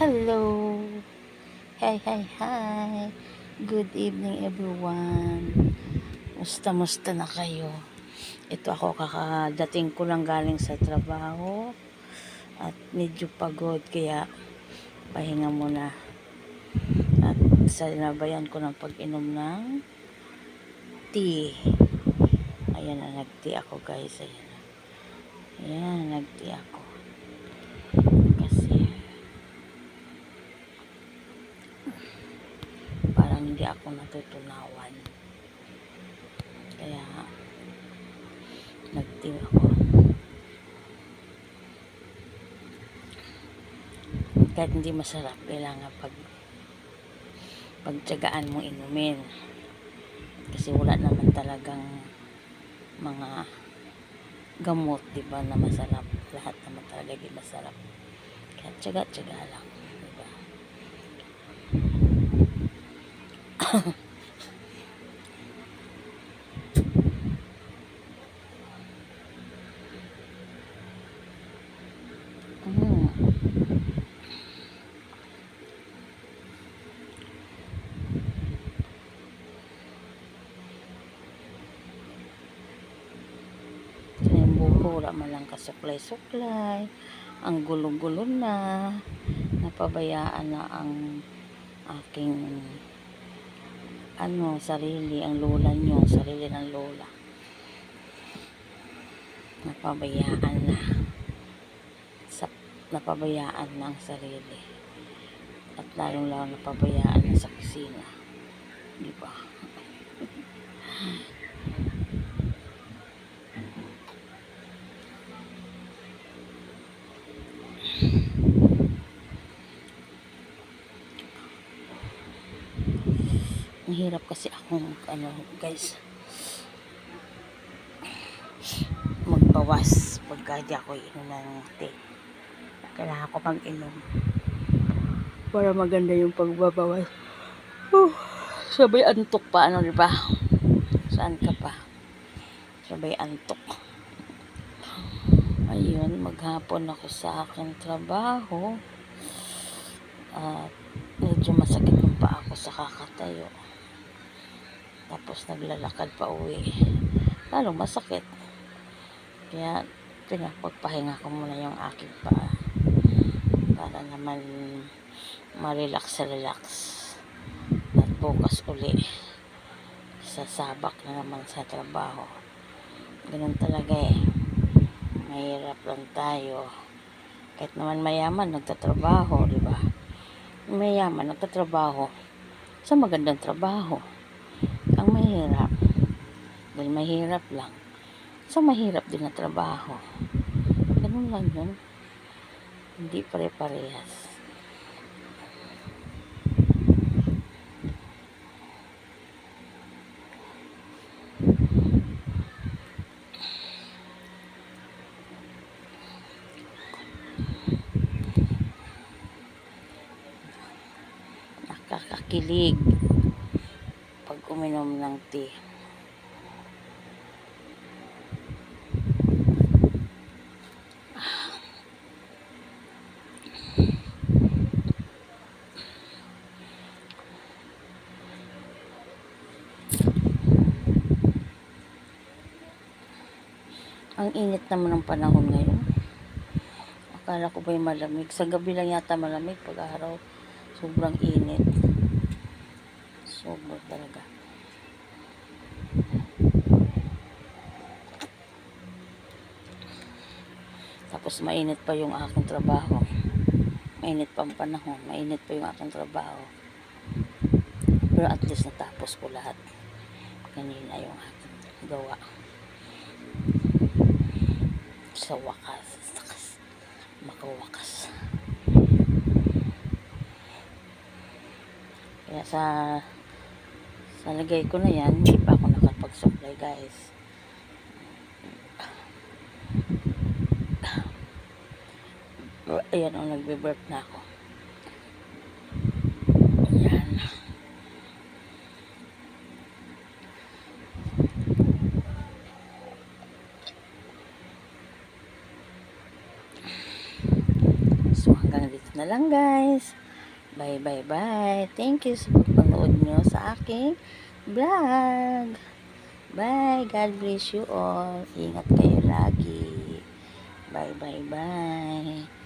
Hello! Hi, hi, hi! Good evening everyone! Musta na kayo? Ito ako, kakadating ko lang galing sa trabaho at medyo pagod kaya pahinga muna. At sinabayan ko ng pag-inom ng tea. Ayan na, nag-tea ako guys. Ayan, nag-tea ako. Kasi parang hindi ako natutunawan. Kaya nag-tea ako. Kahit hindi masarap, kailangan pagtiyagaan mo inumin. Kasi wala naman talagang mga gamot, diba, na masarap. Lahat naman talaga di masarap. Kaya tiyaga-tiyaga lang, diba? Yung buko, wala man lang kasuklay-suklay. Ang gulo-gulo na. Napabayaan na ang aking sarili, ang lola nyo, sarili ng lola. Napabayaan na. Napabayaan na ang sarili. At lalong-lalong napabayaan na sa kusina. Diba? Mahirap kasi akong guys, magbawas pagka di ako inom ng tea. Kailangan ko mag-inom para maganda yung pagbabawas. Sabay antok pa, diba? Saan ka pa? Sabay antok. Ayun, maghapon ako sa aking trabaho at medyo masakit yung paa ko sa kakatayo. Tapos naglalakad pa uwi, lalong masakit. Kaya pinapagpahinga ko muna yung aking paa para naman ma-relax. At bukas uli sasabak na naman sa trabaho. Ganun talaga mahirap lang tayo. Kahit naman mayaman nagtatrabaho, diba? Mayaman nagtatrabaho sa magandang trabaho. Ang mahirap, dahil mahirap lang, sa mahirap din na trabaho. Ganun lang yun. Hindi pare-parehas. Nakakakilig pag uminom ng tea. Ang init naman ng panahon ngayon. Akala ko ba'y malamig? Sa gabi lang yata malamig, pag araw sobrang init. Sobrang talaga. Tapos mainit pa yung aking trabaho. Mainit pa ang panahon. Mainit pa yung aking trabaho. Pero at least natapos ko lahat. Kanina yung aking gawa. Sa wakas. Makawakas. Kaya sa lagay ko na yan, hindi pa ako nakapag-supply guys. Ayan, nagbe-burp na ako. Ayan. So hanggang dito na na lang guys. Bye bye bye. Thank you sa pagpanood nyo sa aking vlog. Bye. God bless you all. Ingat kayo lagi. Bye bye bye.